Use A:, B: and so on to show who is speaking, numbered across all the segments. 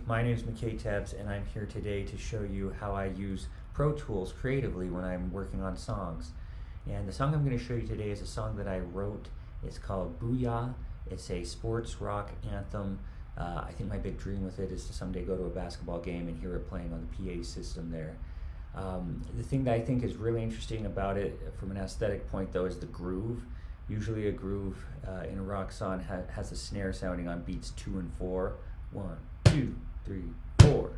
A: my name is McKay Tebbs, and I'm here today to show you how I use Pro Tools creatively when I'm working on songs. And the song I'm going to show you today is a song that I wrote. It's called Booyah. It's a sports rock anthem. I think my big dream with it is to someday go to a basketball game and hear it playing on the PA system there. The thing that I think is really interesting about it from an aesthetic point though is the groove. Usually a groove in a rock song has a snare sounding on beats 2 and 4. 1, 2, 3, 4.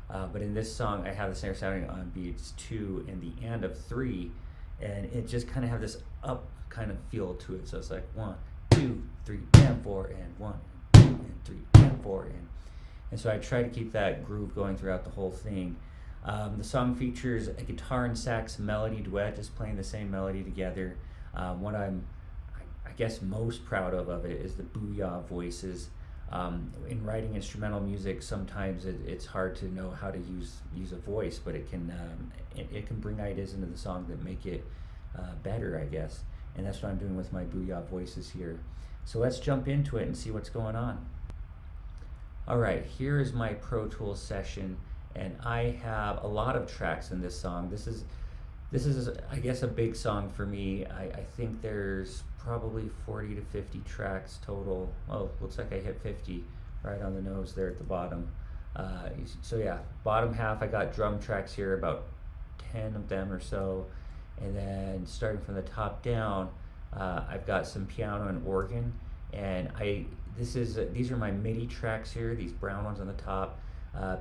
A: But in this song I have the snare sounding on beats 2 and the and of 3, and it just kind of have this up kind of feel to it. So it's like 1, 2, 3, and 4, and 1, 2, and 3, and 4, and so I try to keep that groove going throughout the whole thing. The song features a guitar and sax melody duet, just playing the same melody together. What I guess most proud of it is the Booyah voices. In writing instrumental music, sometimes it's hard to know how to use a voice, but it can bring ideas into the song that make it better, I guess. And that's what I'm doing with my Booyah voices here. So let's jump into it and see what's going on. All right, here is my Pro Tools session, and I have a lot of tracks in this song. This is I guess a big song for me. I think there's probably 40 to 50 tracks total. Oh, looks like I hit 50 right on the nose there at the bottom. So yeah, bottom half I got drum tracks here, about 10 of them or so, and then starting from the top down, I've got some piano and organ, and these are my MIDI tracks here, these brown ones on the top,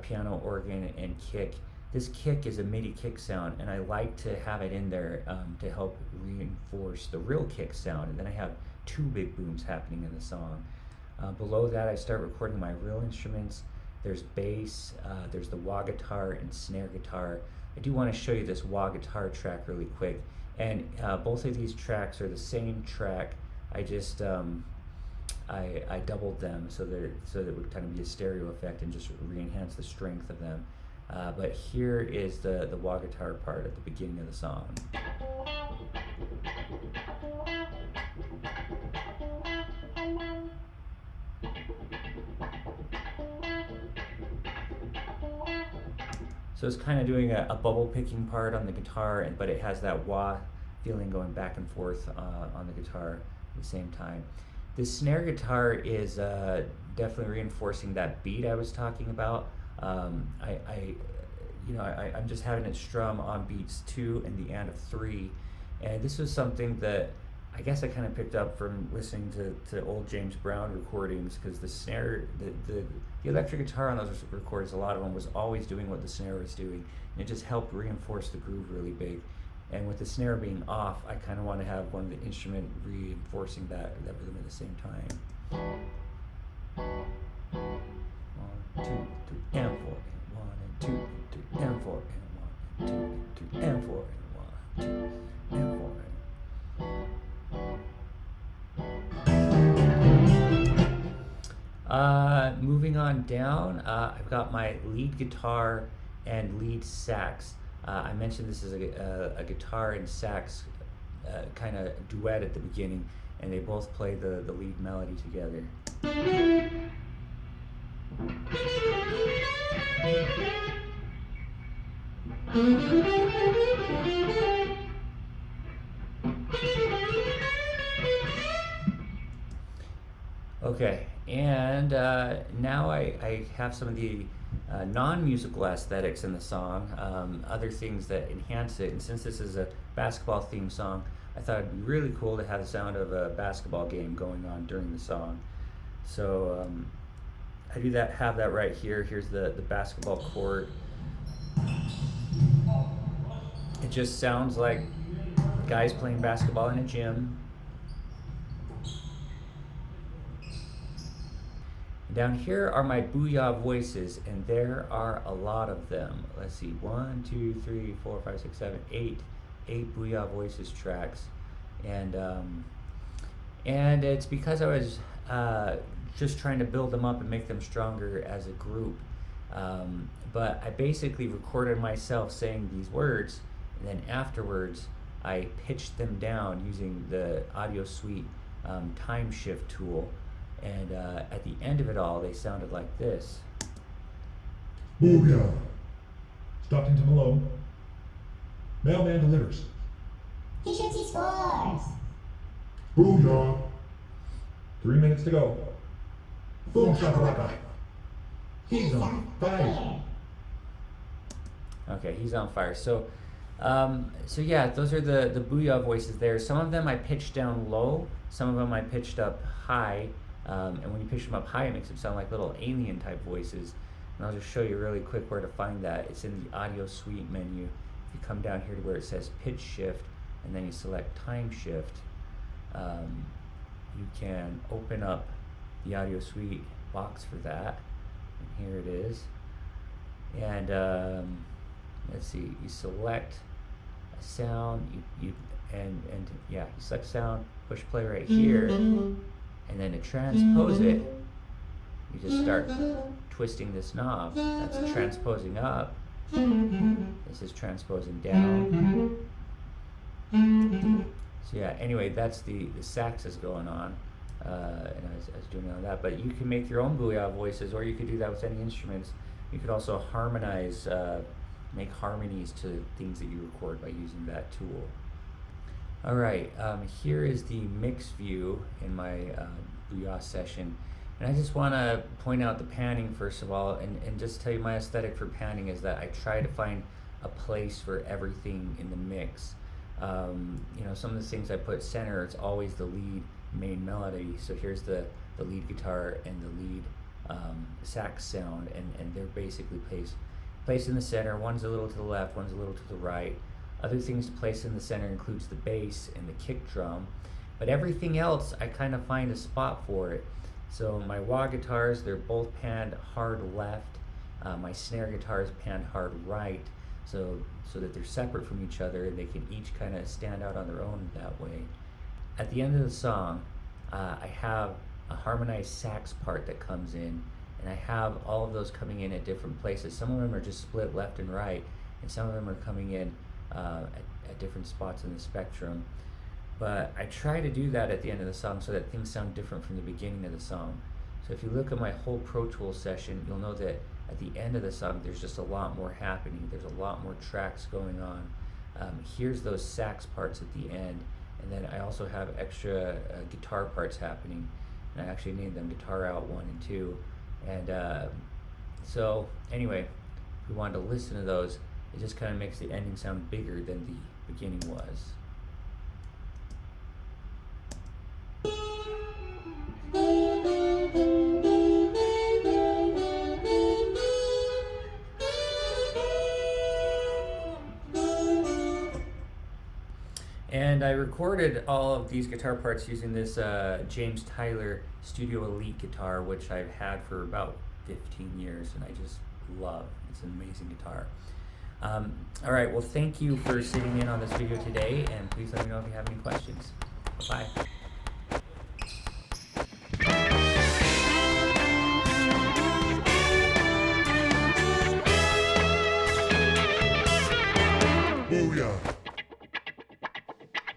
A: piano, organ, and kick. This kick is a MIDI kick sound, and I like to have it in there to help reinforce the real kick sound. And then I have 2 big booms happening in the song. Below that, I start recording my real instruments. There's bass, there's the wah guitar and snare guitar. I do want to show you this wah guitar track really quick. And both of these tracks are the same track. I just I doubled them so that it would kind of be a stereo effect and just re-enhance the strength of them. But here is the wah guitar part at the beginning of the song. So it's kind of doing a bubble picking part on the guitar, but it has that wah feeling going back and forth on the guitar at the same time. The snare guitar is definitely reinforcing that beat I was talking about. I'm just having it strum on beats 2 and the and of 3, and this was something that I guess I kind of picked up from listening to old James Brown recordings, because the snare, the electric guitar on those recordings, a lot of them was always doing what the snare was doing, and it just helped reinforce the groove really big. And with the snare being off, I kind of want to have one of the instrument reinforcing that rhythm at the same time. 1, 2, 3, and 4, and 1, and 2, and 3, and 4, and 1, and 2, and 3, and 4, and 1, 2, and 4. Moving on down, I've got my lead guitar and lead sax. I mentioned this is a guitar and sax kind of duet at the beginning, and they both play the lead melody together. Okay, and now I have some of the non-musical aesthetics in the song, other things that enhance it. And since this is a basketball themed song, I thought it'd be really cool to have the sound of a basketball game going on during the song. So I do have that right here. Here's the basketball court. It just sounds like guys playing basketball in a gym. Down here are my Booyah voices, and there are a lot of them. Let's see, 1, 2, 3, 4, 5, 6, 7, 8 Booyah voices tracks, and it's because I was just trying to build them up and make them stronger as a group. But I basically recorded myself saying these words, and then afterwards I pitched them down using the Audio Suite time shift tool. And at the end of it all, they sounded like this.
B: Booyah! Stockton to Malone. Mailman delivers.
C: Efficiency scores.
B: Booyah! 3 minutes to go. Boom shakalaka. He's on fire.
A: Okay, he's on fire. So yeah, those are the Booyah voices there. Some of them I pitched down low, some of them I pitched up high, and when you pitch them up high, it makes them sound like little alien type voices. And I'll just show you really quick where to find that. It's in the audio suite menu. If you come down here to where it says pitch shift, and then you select time shift, you can open up the audio suite box for that. And here it is. And let's see, you select a sound, you select sound, push play right here, and then to transpose it, you just start twisting this knob. That's transposing up. This is transposing down. So yeah, anyway, that's the sax is going on, and I was doing all that. But you can make your own Booyah voices, or you could do that with any instruments. You could also harmonize, make harmonies to things that you record by using that tool. All right, here is the mix view in my Booyah session. And I just want to point out the panning first of all, and just tell you my aesthetic for panning is that I try to find a place for everything in the mix. Some of the things I put center, it's always the lead main melody. So here's the lead guitar and the lead sax sound, and they're basically placed in the center. One's a little to the left, one's a little to the right. Other things to place in the center includes the bass and the kick drum, but everything else I kind of find a spot for it. So my wah guitars, they're both panned hard left. My snare guitars panned hard right, so that they're separate from each other. They can each kind of stand out on their own that way. At the end of the song, I have a harmonized sax part that comes in, and I have all of those coming in at different places. Some of them are just split left and right, and some of them are coming in at different spots in the spectrum. But I try to do that at the end of the song so that things sound different from the beginning of the song. So if you look at my whole Pro Tools session, you'll know that at the end of the song, there's just a lot more happening. There's a lot more tracks going on. Here's those sax parts at the end, and then I also have extra guitar parts happening. And I actually named them Guitar Out 1 and 2. And so anyway, if we wanted to listen to those, it just kind of makes the ending sound bigger than the beginning was. And I recorded all of these guitar parts using this James Tyler Studio Elite guitar, which I've had for about 15 years, and I just love. It's an amazing guitar. All right, well, thank you for sitting in on this video today, and please let me know if you have any questions. Bye.